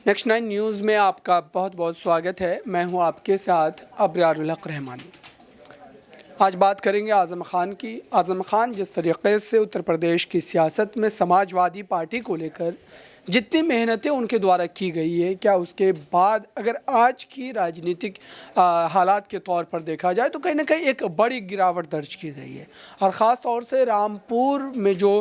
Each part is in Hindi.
नेक्स्ट 9 न्यूज़ में आपका बहुत बहुत स्वागत है। मैं हूं आपके साथ अब्रारुल हक रहमानी। आज बात करेंगे आज़म खान की। आज़म खान जिस तरीके से उत्तर प्रदेश की सियासत में समाजवादी पार्टी को लेकर जितनी मेहनतें उनके द्वारा की गई है, क्या उसके बाद अगर आज की राजनीतिक हालात के तौर पर देखा जाए तो कहीं ना कहीं एक बड़ी गिरावट दर्ज की गई है। और ख़ास तौर से रामपुर में जो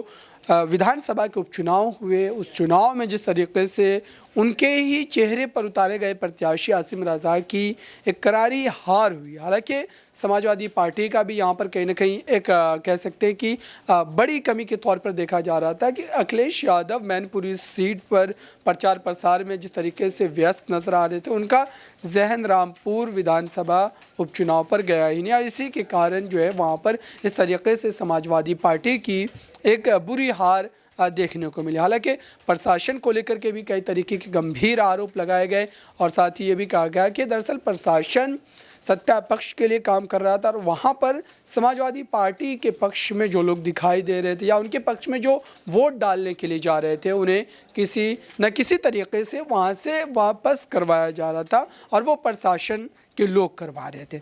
विधानसभा के उपचुनाव हुए, उस चुनाव में जिस तरीके से उनके ही चेहरे पर उतारे गए प्रत्याशी आसिम रज़ा की एक करारी हार हुई। हालांकि समाजवादी पार्टी का भी यहाँ पर कहीं ना कहीं एक कह सकते हैं कि बड़ी कमी के तौर पर देखा जा रहा था कि अखिलेश यादव मैनपुरी सीट पर प्रचार प्रसार में जिस तरीके से व्यस्त नजर आ रहे थे, उनका जहन रामपुर विधानसभा उपचुनाव पर गया ही नहीं। और इसी के कारण जो है वहाँ पर इस तरीके से समाजवादी पार्टी की एक बुरी हार देखने को मिली। हालांकि प्रशासन को लेकर के भी कई तरीके के गंभीर आरोप लगाए गए और साथ ही ये भी कहा गया कि दरअसल प्रशासन सत्ता पक्ष के लिए काम कर रहा था और वहाँ पर समाजवादी पार्टी के पक्ष में जो लोग दिखाई दे रहे थे या उनके पक्ष में जो वोट डालने के लिए जा रहे थे, उन्हें किसी न किसी तरीके से वहाँ से वापस करवाया जा रहा था और वो प्रशासन के लोग करवा रहे थे।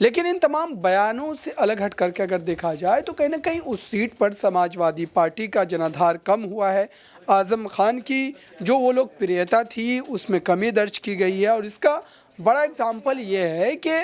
लेकिन इन तमाम बयानों से अलग हट करके अगर देखा जाए तो कहीं ना कहीं उस सीट पर समाजवादी पार्टी का जनाधार कम हुआ है। आज़म खान की जो वो लोग प्रियता थी उसमें कमी दर्ज की गई है और इसका बड़ा एग्जाम्पल ये है कि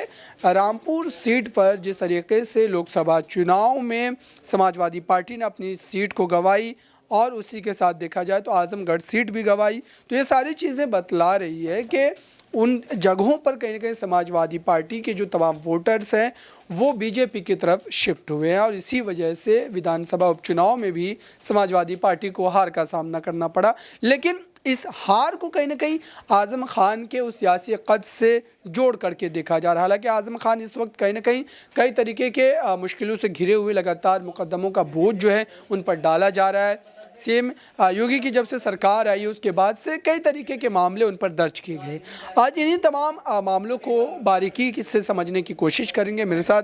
रामपुर सीट पर जिस तरीके से लोकसभा चुनाव में समाजवादी पार्टी ने अपनी सीट को गंवाई और उसी के साथ देखा जाए तो आजमगढ़ सीट भी गंवाई, तो ये सारी चीज़ें बतला रही है कि उन जगहों पर कहीं ना कहीं समाजवादी पार्टी के जो तमाम वोटर्स हैं वो बीजेपी की तरफ शिफ्ट हुए हैं और इसी वजह से विधानसभा उपचुनाव में भी समाजवादी पार्टी को हार का सामना करना पड़ा। लेकिन इस हार को कहीं ना कहीं आज़म खान के उस सियासी कद से जोड़ करके देखा जा रहा है। हालांकि आज़म खान इस वक्त कहीं ना कहीं कई तरीके के मुश्किलों से घिरे हुए, लगातार मुकदमों का बोझ जो है उन पर डाला जा रहा है। सीएम योगी की जब से सरकार आई उसके बाद से कई तरीके के मामले उन पर दर्ज किए गए। आज इन्हीं तमाम मामलों को बारीकी से समझने की कोशिश करेंगे। मेरे साथ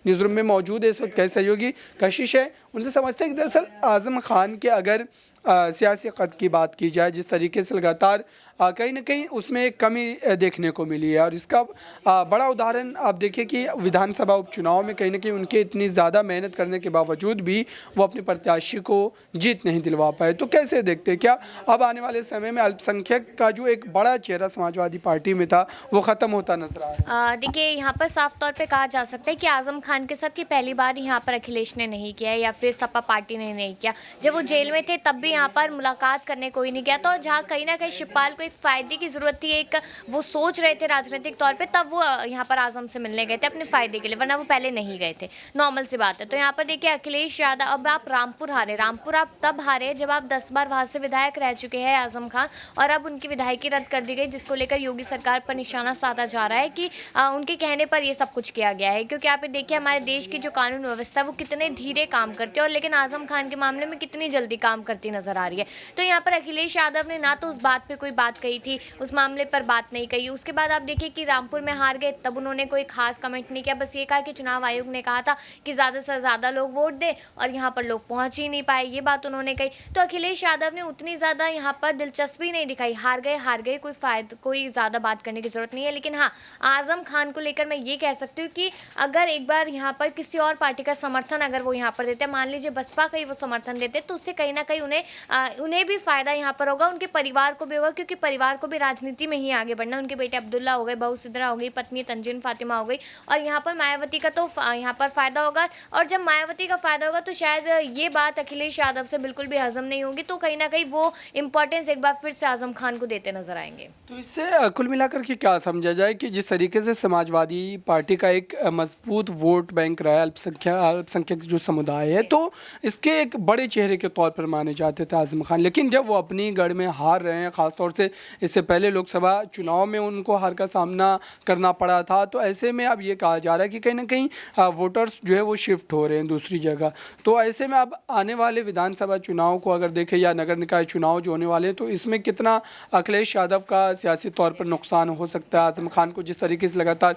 न्यूज़रूम में मौजूद है इस वक्त कई सहयोगी, कशिश है, उनसे समझते हैं कि दरअसल आज़म खान के अगर सियासी कद की बात की जाए, जिस तरीके से लगातार कहीं ना कहीं उसमें एक कमी देखने को मिली है और इसका बड़ा उदाहरण आप देखिए कि विधानसभा उपचुनाव में कहीं ना कहीं उनके इतनी ज़्यादा मेहनत करने के बावजूद भी वो अपने प्रत्याशी को जीत नहीं दिलवा पाए। तो कैसे देखते हैं, क्या अब आने वाले समय में अल्पसंख्यक का जो एक बड़ा चेहरा समाजवादी पार्टी में था वो ख़त्म होता नजर आ रहा है? देखिए, यहाँ पर साफ तौर पे कहा जा सकता है कि आज़म खान के साथ ये पहली बार यहाँ पर अखिलेश ने नहीं किया या फिर सपा पार्टी ने नहीं किया। जब वो जेल में थे तब भी यहाँ पर मुलाकात करने कोई नहीं गया था और जहाँ कहीं ना कहीं शिवपाल को एक फ़ायदे की ज़रूरत थी, एक वो सोच रहे थे राजनीतिक तौर पे, तब वो यहाँ पर आज़म से मिलने गए थे अपने फ़ायदे के लिए, वरना वो पहले नहीं गए थे। नॉर्मल सी बात है। तो यहाँ पर देखिए अखिलेश यादव, अब आप रामपुर हारे, रामपुर आप तब हारे जब आप 10 बार वहाँ से विधायक रह चुके हैं आज़म खान और अब उनकी विधायकी रद्द कर दी गई, जिसको लेकर योगी सरकार पर निशाना साधा जा रहा है कि उनके कहने पर ये सब कुछ किया गया है। क्योंकि आप देखिए हमारे देश की जो कानून व्यवस्था है वो कितने धीरे काम करती है और लेकिन आज़म खान के मामले में कितनी जल्दी काम करती नजर आ रही है। तो यहाँ पर अखिलेश यादव ने ना तो उस बात पे कोई बात कही थी, उस मामले पर बात नहीं कही। उसके बाद आप देखिए कि रामपुर में हार गए तब उन्होंने कोई खास कमेंट नहीं किया, बस ये कहा कि चुनाव आयोग ने कहा था कि ज़्यादा से ज़्यादा लोग वोट दे और यहाँ पर लोग पहुँच ही नहीं पाए, ये बात उन्होंने कही। तो अखिलेश यादव ने उतनी ज़्यादा यहाँ पर दिलचस्पी नहीं दिखाई। हार गए, कोई ज़्यादा बात करने की ज़रूरत नहीं है। लेकिन हाँ, आज़म खान को लेकर मैं ये कह सकती हूँ कि अगर एक बार यहाँ पर किसी और पार्टी का समर्थन अगर वो यहाँ पर देते, मान लीजिए बसपा का ही वो समर्थन देते, तो उससे कहीं ना कहीं उन्हें भी फायदा यहाँ पर होगा, उनके परिवार को भी होगा, क्योंकि परिवार को भी राजनीति में ही आगे बढ़ना। उनके बेटे अब्दुल्ला हो गए, बहू सिद्रा हो गई, पत्नी तंजीन फातिमा हो गई और यहाँ पर मायावती का तो यहाँ पर फायदा होगा। और जब मायावती का फायदा होगा तो शायद ये बात अखिलेश यादव से बिल्कुल भी हजम नहीं होगी, तो कहीं ना कहीं वो इंपॉर्टेंस एक बार फिर से आज़म खान को देते नजर आएंगे। तो इससे कुल मिलाकर के क्या समझा जाए कि जिस तरीके से समाजवादी पार्टी का एक मजबूत वोट बैंक रहा है, अल्पसंख्यक जो समुदाय है, तो इसके एक बड़े चेहरे के तौर पर माने जाते थे आज़म खान, लेकिन जब वो अपनी गढ़ में हार रहे हैं, ख़ासतौर से इससे पहले लोकसभा चुनाव में उनको हार का सामना करना पड़ा था, तो ऐसे में अब ये कहा जा रहा है कि कहीं ना कहीं वोटर्स जो है वो शिफ्ट हो रहे हैं दूसरी जगह। तो ऐसे में अब आने वाले विधानसभा चुनाव को अगर देखें या नगर निकाय चुनाव जो होने वाले हैं, तो इसमें कितना अखिलेश यादव का सियासी तौर पर नुकसान हो सकता है? आज़म खान को जिस तरीके से लगातार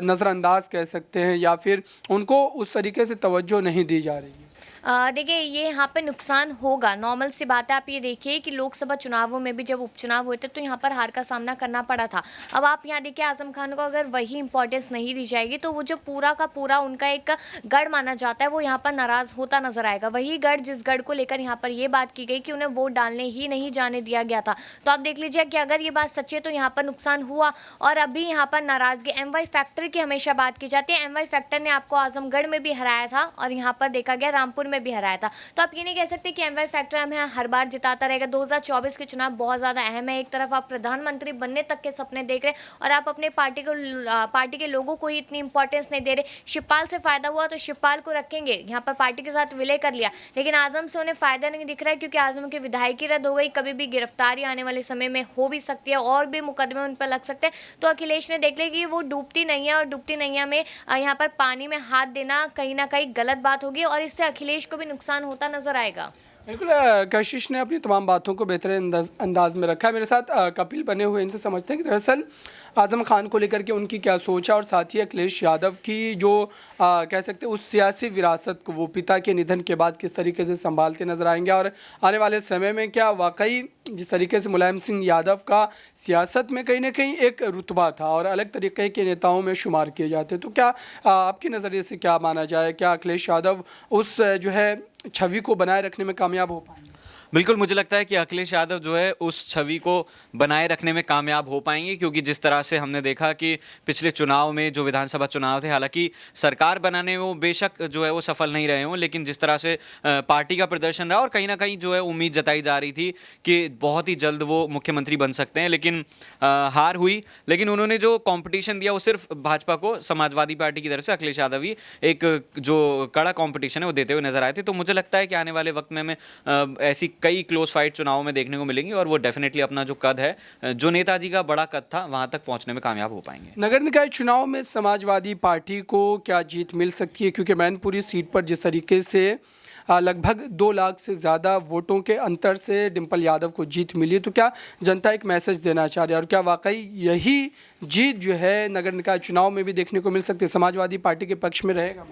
नज़रअंदाज कह सकते हैं या फिर उनको उस तरीके से तवज्जो नहीं दी जा रही है। देखिए ये यहाँ पे नुकसान होगा, नॉर्मल सी बात है। आप ये देखिए कि लोकसभा चुनावों में भी जब उपचुनाव हुए थे तो यहाँ पर हार का सामना करना पड़ा था। अब आप यहाँ देखिए आज़म खान को अगर वही इंपॉर्टेंस नहीं दी जाएगी तो वो जो पूरा का पूरा उनका एक गढ़ माना जाता है वो यहाँ पर नाराज़ होता नजर आएगा। वही गढ़ जिस गढ़ को लेकर यहाँ पर ये बात की गई कि उन्हें वोट डालने ही नहीं जाने दिया गया था, तो आप देख लीजिए कि अगर ये बात सच्ची है तो यहाँ पर नुकसान हुआ। और अभी यहाँ पर नाराजगी एमवाई फैक्टर की हमेशा बात की जाती है। एमवाई फैक्टर ने आपको आजमगढ़ में भी हराया था और यहाँ पर देखा गया रामपुर में भी हराया था, तो आप ये नहीं कह सकते कि एमवाई फैक्टर हमें हर बार जिताता रहेगा। 2024 के चुनाव बहुत ज़्यादा अहम है। एक तरफ आप प्रधानमंत्री बनने तक के सपने देख रहे हैं और आप अपने पार्टी के लोगों को ही इतनी इंपॉर्टेंस नहीं दे रहे। शिवपाल से फायदा हुआ तो शिवपाल को रखेंगे, यहाँ पर पार्टी के साथ विलय कर लिया, लेकिन आजम से उन्हें फायदा नहीं दिख रहा है क्योंकि आजम की विधायकी रद्द हो गई। कभी भी गिरफ्तारी आने वाले समय में हो भी सकती है और भी मुकदमे उन पर लग सकते हैं। तो अखिलेश ने देख लिया कि वो डूबती नैया और डूबती नैया में यहाँ पर पानी में हाथ देना कहीं ना कहीं गलत बात होगी और इससे अखिलेश को भी नुकसान होता नजर आएगा। बिल्कुल कशिश ने अपनी तमाम बातों को बेहतरीन अंदाज में रखा है। मेरे साथ कपिल बने हुए, इनसे समझते हैं कि दरअसल आज़म खान को लेकर के उनकी क्या सोच है और साथ ही अखिलेश यादव की जो कह सकते हैं उस सियासी विरासत को वो पिता के निधन के बाद किस तरीके से संभालते नजर आएंगे और आने वाले समय में क्या वाकई जिस तरीके से मुलायम सिंह यादव का सियासत में कहीं ना कहीं एक रुतबा था और अलग तरीके के नेताओं में शुमार किए जाते, तो क्या आपके नज़रिए से क्या माना जाए, क्या अखिलेश यादव उस जो है छवि को बनाए रखने में कामयाब हो पाएंगे? बिल्कुल, मुझे लगता है कि अखिलेश यादव जो है उस छवि को बनाए रखने में कामयाब हो पाएंगे, क्योंकि जिस तरह से हमने देखा कि पिछले चुनाव में जो विधानसभा चुनाव थे, हालांकि सरकार बनाने में वो बेशक जो है वो सफल नहीं रहे हों, लेकिन जिस तरह से पार्टी का प्रदर्शन रहा और कहीं ना कहीं जो है उम्मीद जताई जा रही थी कि बहुत ही जल्द वो मुख्यमंत्री बन सकते हैं, लेकिन हार हुई। लेकिन उन्होंने जो कॉम्पिटिशन दिया वो सिर्फ भाजपा को, समाजवादी पार्टी की तरफ से अखिलेश यादव ही एक जो कड़ा कॉम्पिटिशन है वो देते हुए नजर आए थे। तो मुझे लगता है कि आने वाले वक्त में हमें ऐसी कई क्लोज फाइट चुनाव में देखने को मिलेंगी और वो डेफिनेटली अपना जो कद है, जो नेताजी का बड़ा कद था, वहां तक पहुंचने में कामयाब हो पाएंगे। नगर निकाय चुनाव में समाजवादी पार्टी को क्या जीत मिल सकती है, क्योंकि मैनपुरी सीट पर जिस तरीके से लगभग 2 लाख से ज़्यादा वोटों के अंतर से डिम्पल यादव को जीत मिली, तो क्या जनता एक मैसेज देना चाह रही है और क्या वाकई यही जीत जो है नगर निकाय चुनाव में भी देखने को मिल सकती है, समाजवादी पार्टी के पक्ष में रहेगा?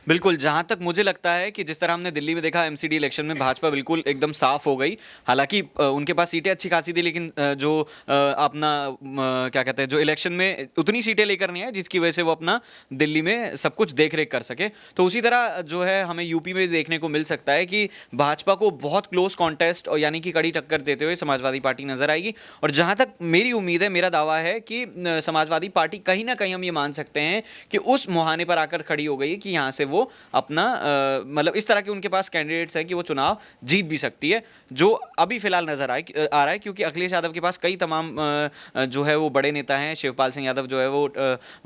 बिल्कुल, जहां तक मुझे लगता है कि जिस तरह हमने दिल्ली में देखा एमसीडी इलेक्शन में भाजपा बिल्कुल एकदम साफ हो गई। हालांकि उनके पास सीटें अच्छी खासी थी, लेकिन जो अपना क्या कहते हैं, जो इलेक्शन में उतनी सीटें लेकर नहीं आए जिसकी वजह से वो अपना दिल्ली में सब कुछ देख रेख कर सके। तो उसी तरह जो है हमें यूपी में देखने को मिल सकता है कि भाजपा को बहुत क्लोज कॉन्टेस्ट और यानी कि कड़ी टक्कर देते हुए समाजवादी पार्टी नजर आएगी। और जहां तक मेरी उम्मीद है, मेरा दावा है कि समाजवादी पार्टी कहीं ना कहीं हम ये मान सकते हैं कि उस मुहाने पर आकर खड़ी हो गई कि यहाँ से वो अपना मतलब इस तरह के उनके पास कैंडिडेट्स हैं कि वो चुनाव जीत भी सकती है, जो अभी फिलहाल नजर आ रहा है। क्योंकि अखिलेश यादव के पास कई तमाम जो है वो बड़े नेता हैं। शिवपाल सिंह यादव जो है वो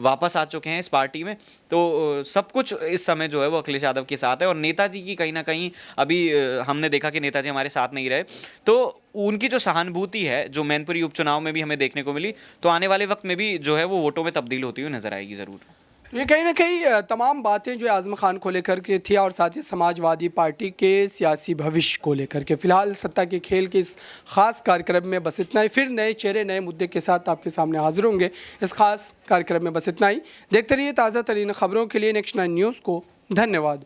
वापस आ चुके हैं इस पार्टी में, तो सब कुछ इस समय जो है वो अखिलेश यादव के साथ है। और नेताजी की कहीं ना कहीं अभी हमने देखा कि नेताजी हमारे साथ नहीं रहे, तो उनकी जो सहानुभूति है जो मैनपुरी उपचुनाव में भी हमें देखने को मिली, तो आने वाले वक्त में भी जो है वो वोटों में तब्दील होती हुई नजर आएगी ज़रूर। ये कहीं ना कहीं तमाम बातें जो आज़म खान को लेकर के थी और साथ ही समाजवादी पार्टी के सियासी भविष्य को लेकर के। फिलहाल सत्ता के खेल के इस खास कार्यक्रम में बस इतना ही। फिर नए चेहरे नए मुद्दे के साथ आपके सामने हाजिर होंगे। इस खास कार्यक्रम में बस इतना ही। देखते रहिए ताज़ा तरीन खबरों के लिए नेक्स्ट 9 न्यूज़ को। धन्यवाद।